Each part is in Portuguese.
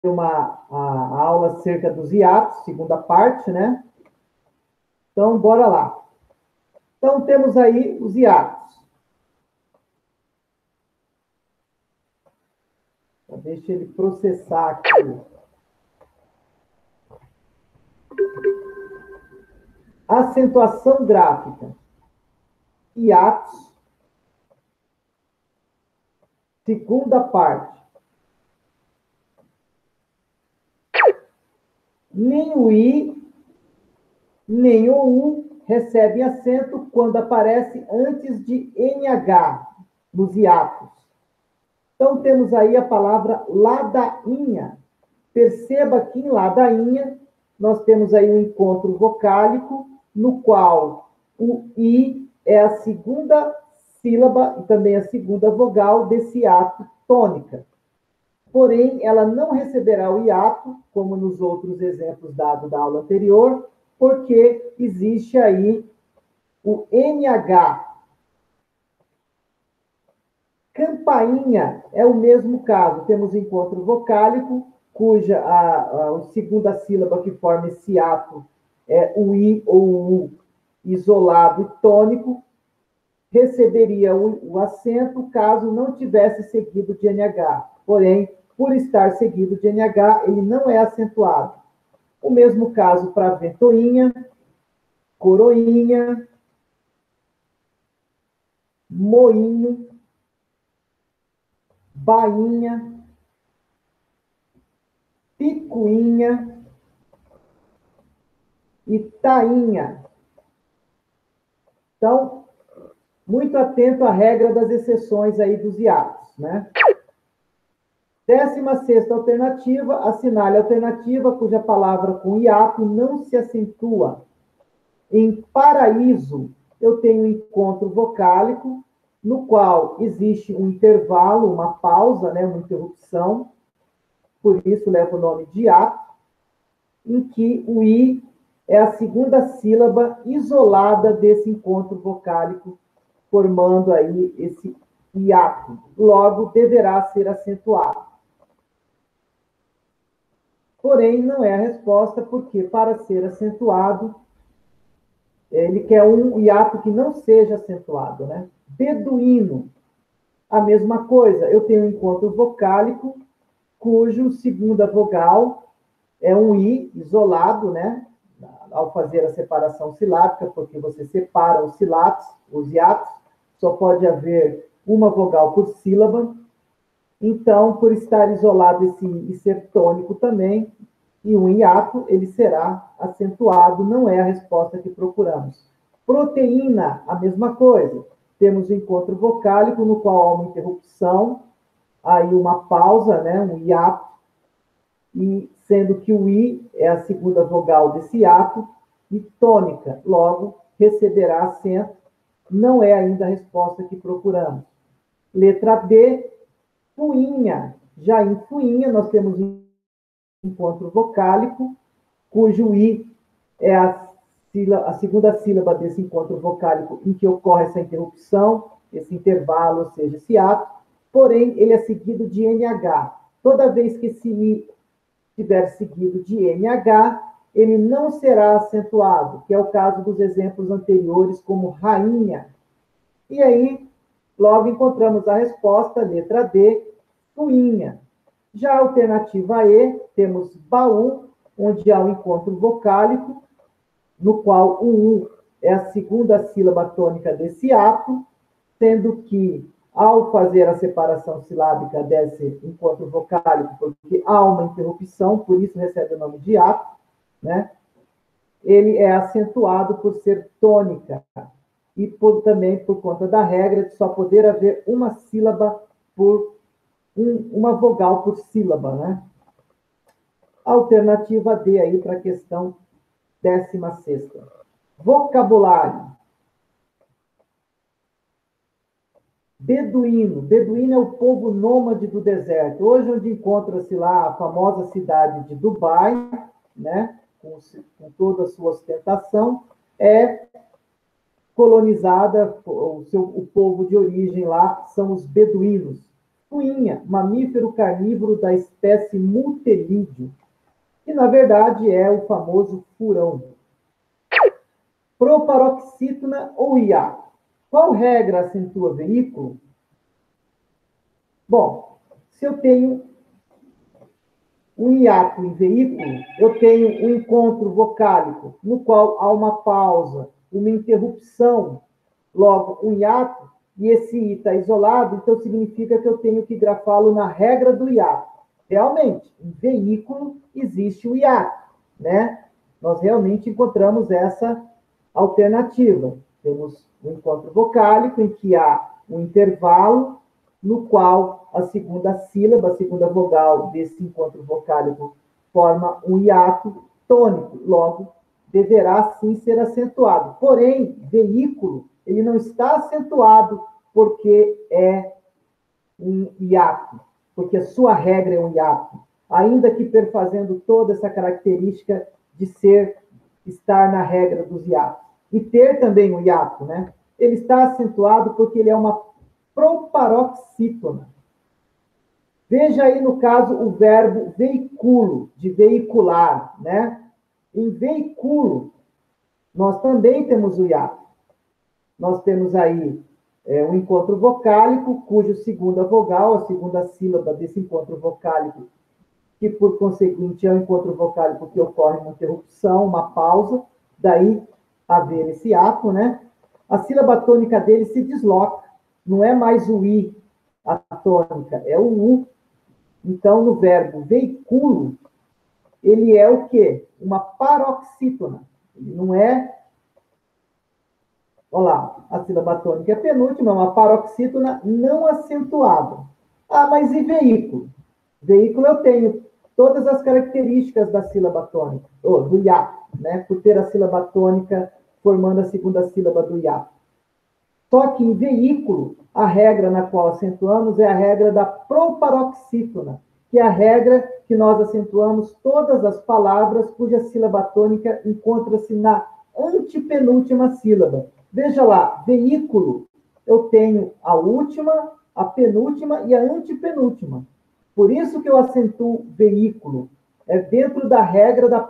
a aula acerca dos hiatos, segunda parte, né? Então, bora lá. Então, temos aí os hiatos. Então, deixa ele processar aqui. Acentuação gráfica. Hiatos. Segunda parte. Nem o I, nem o U recebe acento quando aparece antes de NH, nos hiatos. Então, temos aí a palavra ladainha. Perceba que em ladainha, nós temos aí um encontro vocálico, no qual o I é a segunda sílaba e também a segunda vogal desse hiato tônica. Porém, ela não receberá o hiato, como nos outros exemplos dados da aula anterior, porque existe aí o NH. Campainha é o mesmo caso. Temos encontro vocálico, cuja a segunda sílaba que forma esse hiato é o I ou o U isolado e tônico, receberia o acento caso não tivesse seguido de NH. Porém, por estar seguido de NH, ele não é acentuado. O mesmo caso para ventoinha, coroinha, moinho, bainha, picuinha e tainha. Então, muito atento à regra das exceções aí dos hiatos, né? 16ª alternativa, assinale a alternativa cuja palavra com hiato não se acentua. Em paraíso, eu tenho um encontro vocálico, no qual existe um intervalo, uma pausa, né, uma interrupção, por isso leva o nome de hiato, em que o I é a segunda sílaba isolada desse encontro vocálico, formando aí esse hiato. Logo, deverá ser acentuado. Porém, não é a resposta, porque para ser acentuado, ele quer um hiato que não seja acentuado, né? Beduíno, a mesma coisa. Eu tenho um encontro vocálico, cujo segunda vogal é um I isolado, né? Ao fazer a separação silábica, porque você separa os silatos, os hiatos, só pode haver uma vogal por sílaba. Então, por estar isolado esse I e ser tônico também, e um hiato, ele será acentuado, não é a resposta que procuramos. Proteína, a mesma coisa. Temos o encontro vocálico, no qual há uma interrupção, aí uma pausa, né, um hiato, e sendo que o I é a segunda vogal desse hiato, e tônica, logo receberá acento, não é ainda a resposta que procuramos. Letra D, fuinha. Já em fuinha, nós temos encontro vocálico, cujo I é a segunda sílaba desse encontro vocálico em que ocorre essa interrupção, esse intervalo, ou seja, esse ato, porém, ele é seguido de NH. Toda vez que esse I estiver seguido de NH, ele não será acentuado, que é o caso dos exemplos anteriores, como rainha. E aí, logo encontramos a resposta, letra D, fuinha. Já a alternativa E, temos baú, onde há um encontro vocálico, no qual o U é a segunda sílaba tônica desse ato, sendo que, ao fazer a separação silábica desse encontro vocálico, porque há uma interrupção, por isso recebe o nome de ato, né? Ele é acentuado por ser tônica, e também por conta da regra de só poder haver uma sílaba por uma vogal por sílaba, né? Alternativa D aí para a questão 16ª. Vocabulário. Beduíno. Beduíno é o povo nômade do deserto. Hoje, onde encontra-se lá a famosa cidade de Dubai, né? Com toda a sua ostentação, é colonizada, o povo de origem lá são os beduínos. fuinha, mamífero carnívoro da espécie Mutelídeo, que na verdade é o famoso furão. Proparoxítona ou hiato. Qual regra acentua veículo? Bom, se eu tenho um hiato em veículo, eu tenho um encontro vocálico, no qual há uma pausa, uma interrupção, logo um hiato, e esse i está isolado, então significa que eu tenho que grafá-lo na regra do hiato. Realmente, em veículo existe o hiato, né? Nós realmente encontramos essa alternativa. Temos um encontro vocálico em que há um intervalo no qual a segunda sílaba, a segunda vogal desse encontro vocálico forma um hiato tônico, logo deverá sim ser acentuado. Porém, veículo, ele não está acentuado porque é um hiato, porque a sua regra é um hiato, ainda que perfazendo toda essa característica de estar na regra dos hiatos. E ter também um hiato, né? Ele está acentuado porque ele é uma proparoxítona. Veja aí, no caso, o verbo veiculo, de veicular, né? Em veiculo, nós também temos o hiato. Nós temos aí um encontro vocálico, cujo segunda vogal, a segunda sílaba desse encontro vocálico, que por conseguinte é um encontro vocálico que ocorre uma interrupção, uma pausa, daí haver esse hiato, né? A sílaba tônica dele se desloca, não é mais o i, a tônica, é o u. Então, no verbo veiculo, ele é o quê? Uma paroxítona. Ele não é... Olha lá, a sílaba tônica é penúltima, é uma paroxítona não acentuada. Ah, mas e veículo? Veículo eu tenho todas as características da sílaba tônica, ou do hiato, né? Por ter a sílaba tônica formando a segunda sílaba do hiato. Só que em veículo, a regra na qual acentuamos é a regra da proparoxítona, que é a regra que nós acentuamos todas as palavras cuja sílaba tônica encontra-se na antepenúltima sílaba. Veja lá, veículo, eu tenho a última, a penúltima e a antepenúltima. Por isso que eu acentuo veículo. É dentro da regra da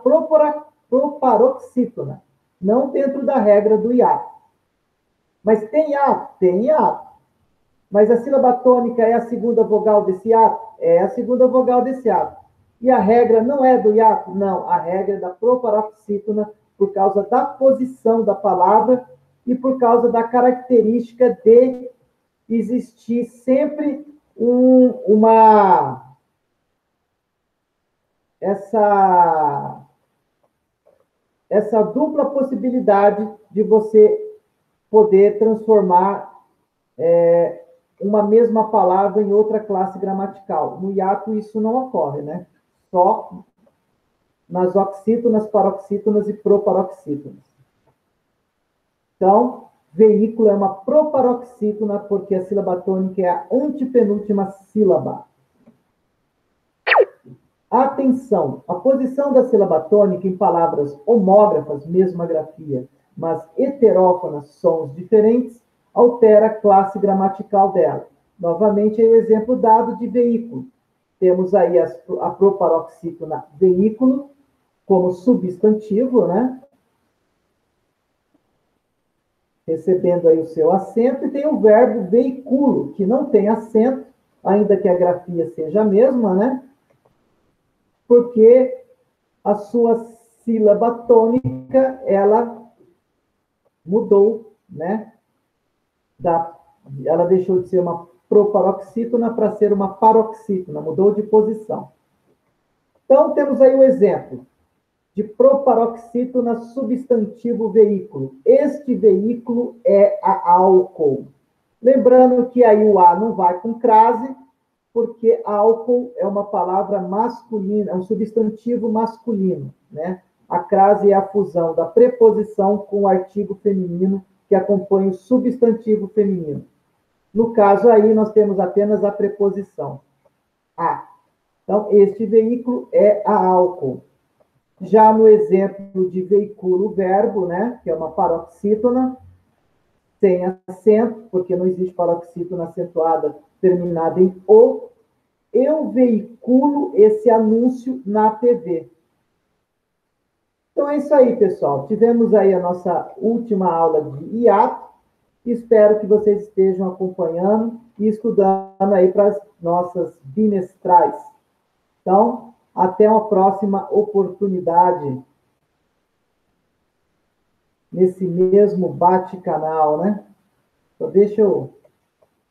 proparoxítona, não dentro da regra do hiato. Mas tem hiato? Tem hiato. Mas a sílaba tônica é a segunda vogal desse hiato? É a segunda vogal desse hiato. E a regra não é do hiato? Não, a regra é da proparoxítona por causa da posição da palavra e por causa da característica de existir sempre essa dupla possibilidade de você poder transformar uma mesma palavra em outra classe gramatical. No hiato, isso não ocorre, né? Só nas oxítonas, paroxítonas e proparoxítonas. Então, veículo é uma proparoxítona porque a sílaba tônica é a antepenúltima sílaba. Atenção! A posição da sílaba tônica em palavras homógrafas, mesma grafia, mas heterófonas, sons diferentes, altera a classe gramatical dela. Novamente, aí o exemplo dado de veículo. Temos aí a proparoxítona veículo como substantivo, né? Recebendo aí o seu acento, e tem o verbo veiculo, que não tem acento, ainda que a grafia seja a mesma, né? Porque a sua sílaba tônica, ela mudou, né? Ela deixou de ser uma proparoxítona para ser uma paroxítona, mudou de posição. Então, temos aí o exemplo de proparoxítona substantivo veículo. Este veículo é a álcool. Lembrando que aí o A não vai com crase, porque álcool é uma palavra masculina, é um substantivo masculino, né? A crase é a fusão da preposição com o artigo feminino que acompanha o substantivo feminino. No caso aí, nós temos apenas a preposição a. Então, este veículo é a álcool. Já no exemplo de veiculo verbo, né, que é uma paroxítona, sem acento, porque não existe paroxítona acentuada terminada em O, eu veiculo esse anúncio na TV. Então é isso aí, pessoal. Tivemos aí a nossa última aula de hiato. Espero que vocês estejam acompanhando e estudando aí para as nossas bimestrais. Então, até uma próxima oportunidade nesse mesmo bate-canal, né?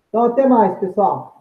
Então, até mais, pessoal.